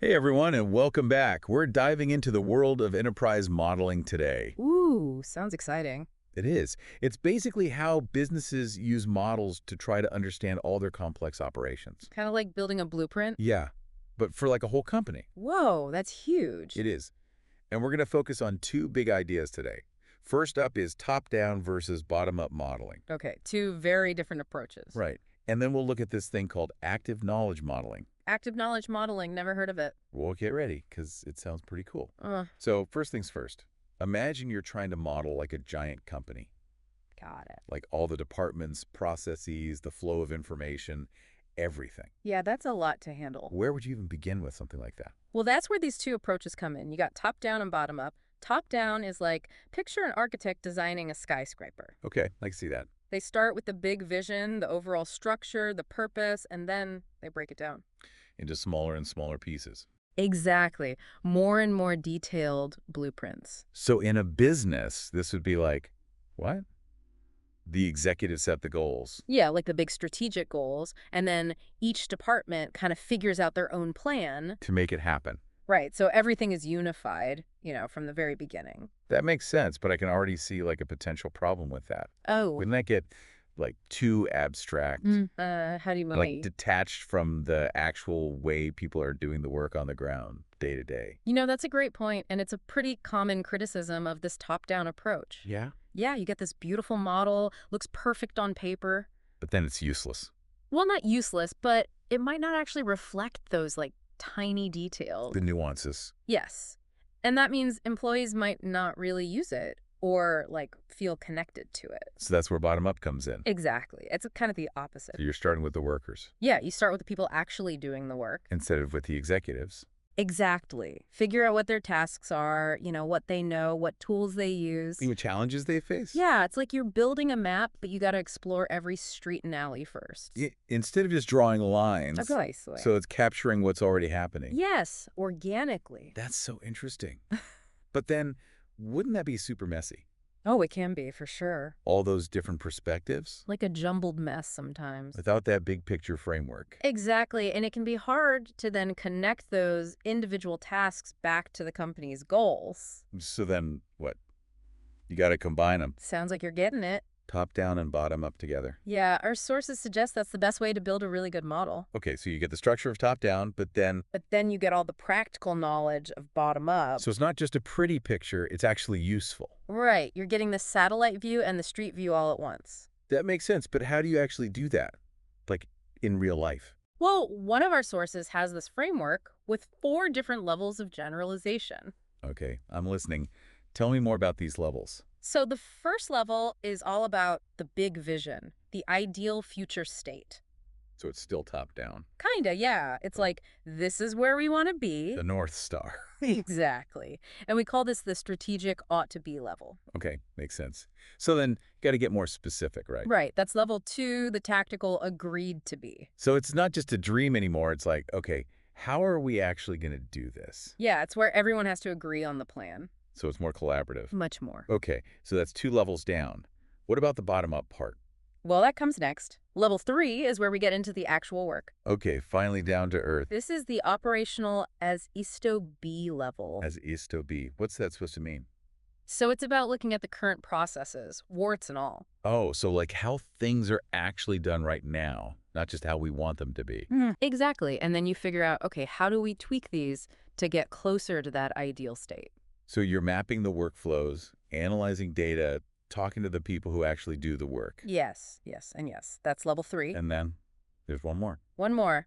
Hey everyone, and welcome back. We're diving into the world of enterprise modeling today. Ooh, sounds exciting. It is. It's basically how businesses use models to try to understand all their complex operations. Kind of like building a blueprint. Yeah, but for like a whole company. Whoa, that's huge. It is. And we're going to focus on two big ideas today. First up is top-down versus bottom-up modeling. Okay, two very different approaches. Right. And then we'll look at this thing called active knowledge modeling. Active knowledge modeling, never heard of it. We'll get ready because it sounds pretty cool. Uh, So first things first, imagine you're trying to model like a giant company. got it. Like all the departments, processes, the flow of information, everything. Yeah, that's a lot to handle. Where would you even begin with something like that? Well, that's where these two approaches come in. You got top down and bottom up. Top down is like picture an architect designing a skyscraper. Okay, I can see that. They start with the big vision, the overall structure, the purpose, and then they break it down. Into smaller and smaller pieces. Exactly. More and more detailed blueprints. So in a business, this would be like, what? The executives set the goals. Yeah, like the big strategic goals. And then each department kind of figures out their own plan. To make it happen. Right. So everything is unified, from the very beginning. That makes sense, but I can already see like a potential problem with that. Oh, Wouldn't that get like too abstract? how do you Like mean? detached from the actual way people are doing the work on the ground day to day? That's a great point, and it's a pretty common criticism of this top-down approach. Yeah. Yeah, you get this beautiful model, looks perfect on paper. But then it's useless. Well, not useless, but it might not actually reflect those like tiny details. The nuances. Yes. And that means employees might not really use it or like feel connected to it. So that's where bottom up comes in. Exactly. It's kind of the opposite. So you're starting with the workers Yeah, you start with the people actually doing the work. instead of with the executives. Exactly. Figure out what their tasks are, what they know, what tools they use. What challenges they face? Yeah, it's like you're building a map, but you got to explore every street and alley first. Instead of just drawing lines. Precisely. So it's capturing what's already happening. Yes, organically. That's so interesting. But then, wouldn't that be super messy? Oh, it can be, for sure. All those different perspectives? Like a jumbled mess sometimes. Without that big picture framework. Exactly, and it can be hard to then connect those individual tasks back to the company's goals. So then, what? You got to combine them. Sounds like you're getting it. Top down and bottom up together. Yeah, our sources suggest that's the best way to build a really good model. Okay, so you get the structure of top down, but then... But then you get all the practical knowledge of bottom up. So it's not just a pretty picture, it's actually useful. Right, you're getting the satellite view and the street view all at once. That makes sense, but how do you actually do that? Like, in real life? Well, one of our sources has this framework with 4 different levels of generalization. Okay, I'm listening. Tell me more about these levels. So the first level is all about the big vision, the ideal future state. So it's still top down. Kinda, yeah. It's like, this is where we want to be. The North Star. Exactly. And we call this the strategic ought to be level. Okay, makes sense. So then, you got to get more specific, right? Right. That's level 2, the tactical agreed to be. So it's not just a dream anymore. It's like, okay, how are we actually going to do this? Yeah, it's where everyone has to agree on the plan. So it's more collaborative. Much more. Okay, so that's 2 levels down. What about the bottom up part? Well, that comes next. Level 3 is where we get into the actual work. Okay, finally down to earth. This is the operational as isto B level. As is to be. What's that supposed to mean? So it's about looking at the current processes, warts and all. Oh, so like how things are actually done right now, not just how we want them to be. Exactly. And then you figure out, okay, how do we tweak these to get closer to that ideal state? So you're mapping the workflows, analyzing data, talking to the people who actually do the work. Yes, and yes. That's level 3. And then there's one more. One more.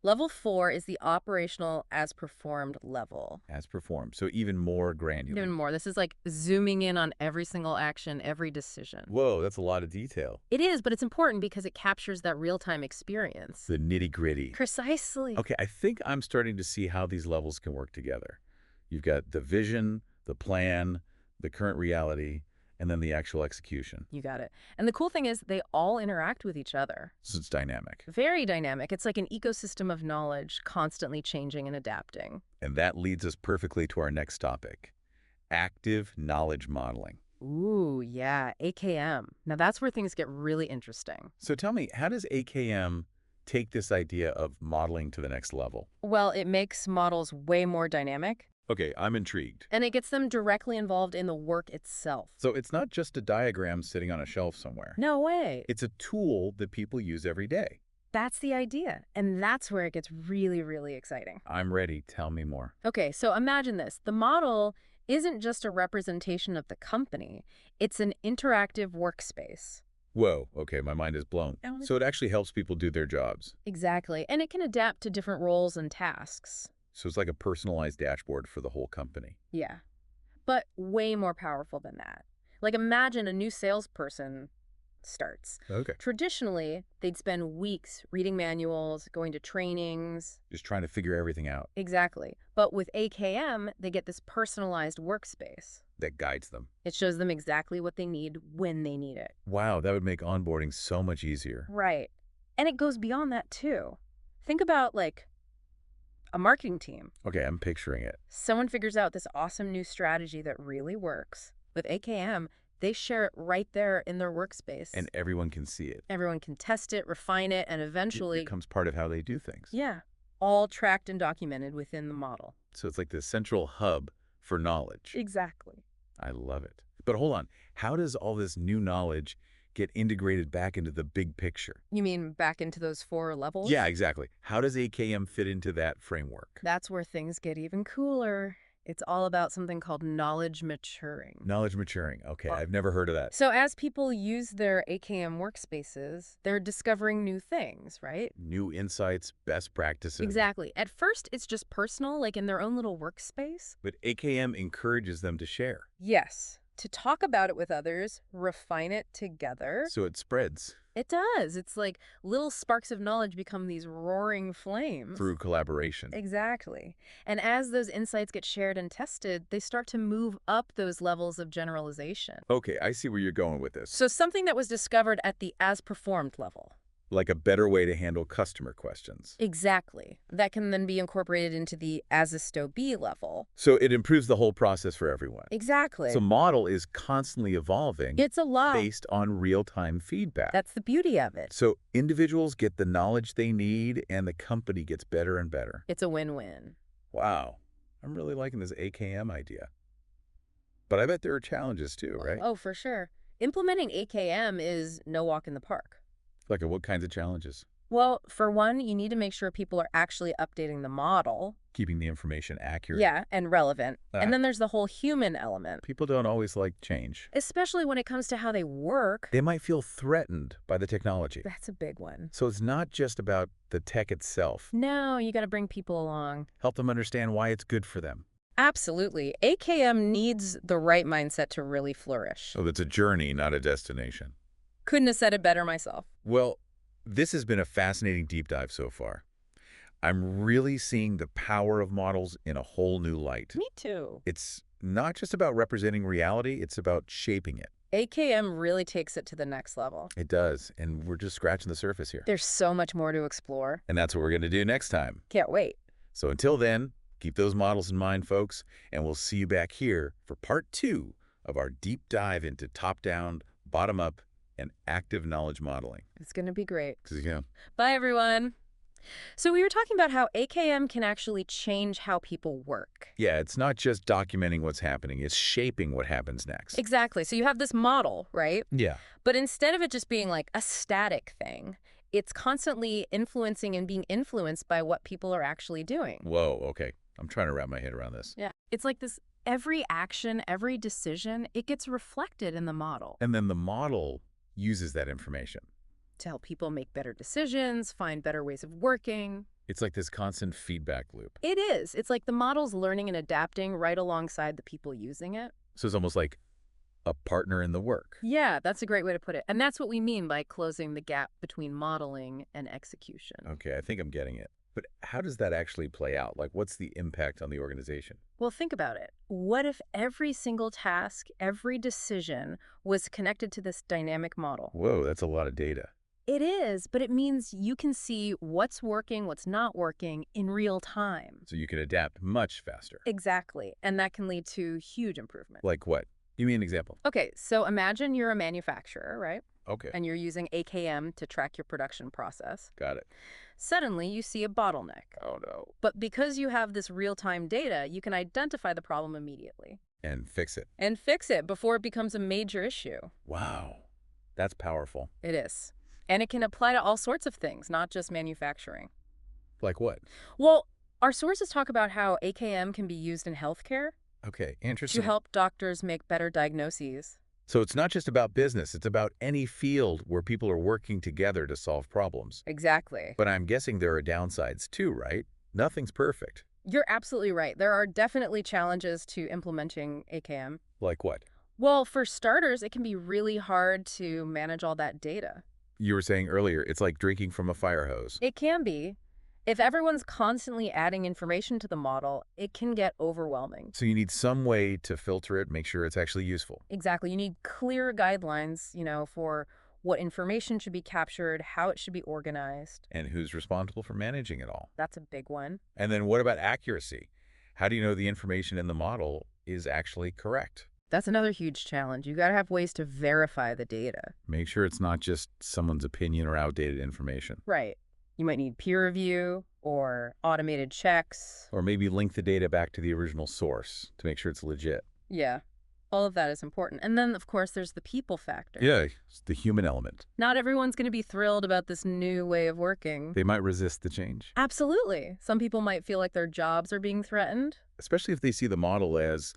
Level 4 is the operational as performed level. As performed. So even more granular. Even more. This is like zooming in on every single action, every decision. Whoa, that's a lot of detail. It is, but it's important because it captures that real-time experience. The nitty-gritty. Precisely. Okay, I think I'm starting to see how these levels can work together. You've got the vision, the plan, the current reality, and then the actual execution. You got it. And the cool thing is they all interact with each other. So it's dynamic. Very dynamic. It's like an ecosystem of knowledge constantly changing and adapting. And that leads us perfectly to our next topic, active knowledge modeling. Ooh, yeah, AKM. Now that's where things get really interesting. So tell me, how does AKM take this idea of modeling to the next level? Well, it makes models way more dynamic, Okay, I'm intrigued. and it gets them directly involved in the work itself. So it's not just a diagram sitting on a shelf somewhere. No way. It's a tool that people use every day. That's the idea, and that's where it gets really, really exciting. I'm ready. Tell me more. Okay, so imagine this. The model isn't just a representation of the company. It's an interactive workspace. Whoa, okay, my mind is blown. Oh, So it actually helps people do their jobs. Exactly, and it can adapt to different roles and tasks. So it's like a personalized dashboard for the whole company. Yeah, but way more powerful than that. Like imagine a new salesperson starts. Okay. Traditionally, they'd spend weeks reading manuals, going to trainings. Just trying to figure everything out. Exactly. But with AKM, they get this personalized workspace. That guides them. It shows them exactly what they need when they need it. Wow, that would make onboarding so much easier. Right. And it goes beyond that, too. Think about, like, a marketing team. Okay, I'm picturing it. Someone figures out this awesome new strategy that really works. With AKM, they share it right there in their workspace. And everyone can see it. Everyone can test it, refine it, and eventually... It becomes part of how they do things. Yeah, all tracked and documented within the model. So it's like the central hub for knowledge. Exactly. I love it. But hold on, how does all this new knowledge get integrated back into the big picture? You mean back into those 4 levels? Yeah, exactly. How does AKM fit into that framework? That's where things get even cooler. It's all about something called knowledge maturing. Knowledge maturing. Okay, I've never heard of that. So as people use their AKM workspaces, they're discovering new things, right? New insights, best practices. Exactly. At first, it's just personal, like in their own little workspace. But AKM encourages them to share. Yes. To talk about it with others, refine it together. So it spreads. It does. It's like little sparks of knowledge become these roaring flames. Through collaboration. Exactly. And as those insights get shared and tested, they start to move up those levels of generalization. Okay, I see where you're going with this. So something that was discovered at the as-performed level. Like a better way to handle customer questions. Exactly. That can then be incorporated into the as-a-STO-B level. So it improves the whole process for everyone. Exactly. So model is constantly evolving. It's a lot. Based on real-time feedback. That's the beauty of it. So individuals get the knowledge they need and the company gets better and better. It's a win-win. Wow. I'm really liking this AKM idea. But I bet there are challenges too, right? Oh, for sure. Implementing AKM is no walk in the park. Like what kinds of challenges? Well, for one, you need to make sure people are actually updating the model. Keeping the information accurate. Yeah, and relevant. Ah. And then there's the whole human element. People don't always like change. Especially when it comes to how they work. They might feel threatened by the technology. That's a big one. So it's not just about the tech itself. No, you got to bring people along. Help them understand why it's good for them. Absolutely. AKM needs the right mindset to really flourish. So it's a journey, not a destination. Couldn't have said it better myself. Well, this has been a fascinating deep dive so far. I'm really seeing the power of models in a whole new light. Me too. It's not just about representing reality, it's about shaping it. AKM really takes it to the next level. It does, and we're just scratching the surface here. There's so much more to explore. And that's what we're going to do next time. Can't wait. So until then, keep those models in mind, folks, and we'll see you back here for part 2 of our deep dive into top-down, bottom-up, and active knowledge modeling. It's going to be great. 'Cause, you know, Bye, everyone. So we were talking about how AKM can actually change how people work. yeah, it's not just documenting what's happening, it's shaping what happens next. Exactly. So you have this model, right? Yeah. But instead of it just being like a static thing, it's constantly influencing and being influenced by what people are actually doing. Whoa, okay. I'm trying to wrap my head around this. Yeah. It's like this every action, every decision, it gets reflected in the model And then the model uses that information. to help people make better decisions, find better ways of working. It's like this constant feedback loop. It is. It's like the model's learning and adapting right alongside the people using it. So it's almost like a partner in the work. Yeah, that's a great way to put it. And that's what we mean by closing the gap between modeling and execution. Okay, I think I'm getting it. But how does that actually play out? Like, what's the impact on the organization? Well, think about it. What if every single task, every decision was connected to this dynamic model? Whoa, that's a lot of data. It is, but it means you can see what's working, what's not working in real time. So you can adapt much faster. Exactly. And that can lead to huge improvement. Like what? Give me an example. Okay, so imagine you're a manufacturer, right? Okay. and you're using AKM to track your production process, Got it. suddenly you see a bottleneck. Oh, no. But because you have this real-time data, you can identify the problem immediately And fix it. and fix it before it becomes a major issue. Wow. That's powerful. It is. And it can apply to all sorts of things, not just manufacturing. Like what? Well, our sources talk about how AKM can be used in healthcare Okay, to interesting. help doctors make better diagnoses. So it's not just about business, it's about any field where people are working together to solve problems. Exactly. But I'm guessing there are downsides too, right? Nothing's perfect. You're absolutely right. There are definitely challenges to implementing AKM. Like what? Well, for starters, it can be really hard to manage all that data. You were saying earlier, it's like drinking from a fire hose. It can be. If everyone's constantly adding information to the model, it can get overwhelming. So you need some way to filter it, make sure it's actually useful. Exactly. You need clear guidelines, for what information should be captured, how it should be organized. And who's responsible for managing it all? That's a big one. And then what about accuracy? How do you know the information in the model is actually correct? That's another huge challenge. You got to have ways to verify the data. Make sure it's not just someone's opinion or outdated information. Right. You might need peer review or automated checks. Or maybe link the data back to the original source to make sure it's legit. Yeah, all of that is important. And then, of course, there's the people factor. Yeah, it's the human element. Not everyone's going to be thrilled about this new way of working. They might resist the change. Absolutely. Some people might feel like their jobs are being threatened. Especially if they see the model as,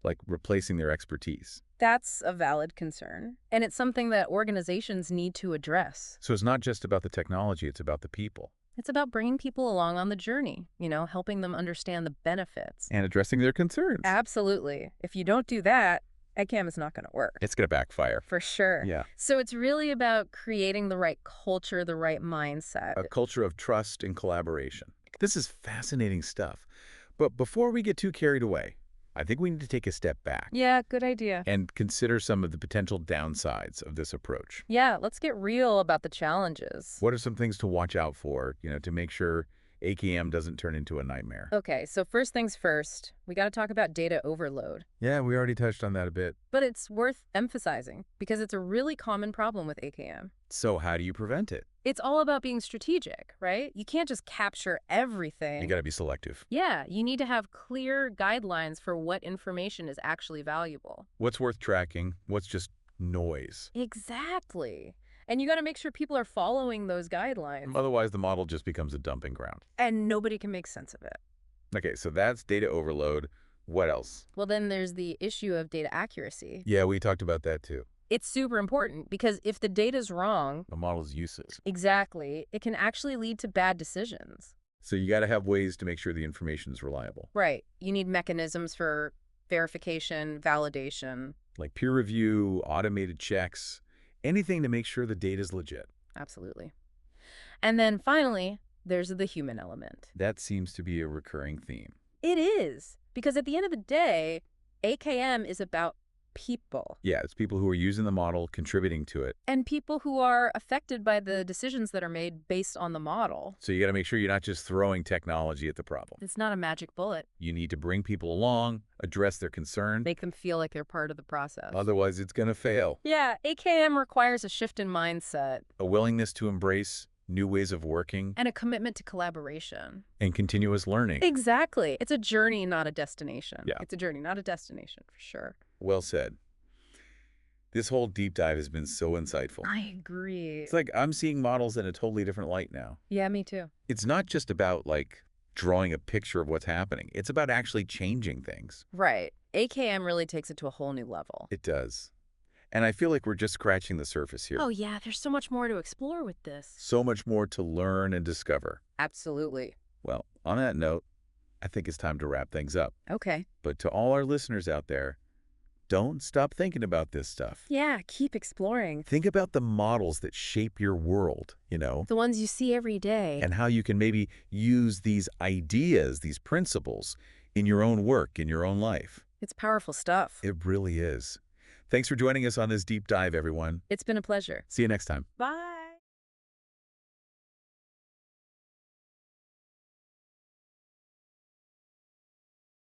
like, replacing their expertise. That's a valid concern. And it's something that organizations need to address. So it's not just about the technology, it's about the people. It's about bringing people along on the journey, helping them understand the benefits. And addressing their concerns. Absolutely. If you don't do that, ACAM is not going to work. It's going to backfire. For sure. Yeah. So it's really about creating the right culture, the right mindset. A culture of trust and collaboration. This is fascinating stuff. But before we get too carried away, I think we need to take a step back. Yeah, good idea. And consider some of the potential downsides of this approach. Yeah, let's get real about the challenges. What are some things to watch out for, to make sure AKM doesn't turn into a nightmare? Okay, so first things first, we got to talk about data overload. Yeah, we already touched on that a bit. But it's worth emphasizing because it's a really common problem with AKM. So how do you prevent it? It's all about being strategic, right? You can't just capture everything. You got to be selective. Yeah, you need to have clear guidelines for what information is actually valuable. What's worth tracking? What's just noise? Exactly. And you got to make sure people are following those guidelines. Otherwise, the model just becomes a dumping ground. And nobody can make sense of it. Okay, so that's data overload. What else? Well, then there's the issue of data accuracy. Yeah, we talked about that too. It's super important because if the data's wrong, The model's useless. exactly, it can actually lead to bad decisions. So you got to have ways to make sure the information is reliable. Right. You need mechanisms for verification, validation. Like peer review, automated checks, anything to make sure the data is legit. Absolutely. And then finally, there's the human element. That seems to be a recurring theme. It is. Because at the end of the day, AKM is about people. Yeah, it's people who are using the model, contributing to it. And people who are affected by the decisions that are made based on the model. So you got to make sure you're not just throwing technology at the problem. It's not a magic bullet. You need to bring people along, address their concern. Make them feel like they're part of the process. Otherwise, it's going to fail. Yeah, AKM requires a shift in mindset. A willingness to embrace new ways of working And a commitment to collaboration. and continuous learning. Exactly. It's a journey, not a destination. Yeah. It's a journey, not a destination, for sure. Well said. This whole deep dive has been so insightful. I agree. It's like I'm seeing models in a totally different light now. Yeah, me too. It's not just about, like, drawing a picture of what's happening. It's about actually changing things. Right. AKM really takes it to a whole new level. It does. And I feel like we're just scratching the surface here. Oh, yeah, there's so much more to explore with this. So much more to learn and discover. Absolutely. Well, on that note, I think it's time to wrap things up. Okay. But to all our listeners out there, don't stop thinking about this stuff. Yeah, keep exploring. Think about the models that shape your world, The ones you see every day. and how you can maybe use these ideas, these principles, in your own work, in your own life. It's powerful stuff. It really is. Thanks for joining us on this deep dive, everyone. It's been a pleasure. See you next time. Bye.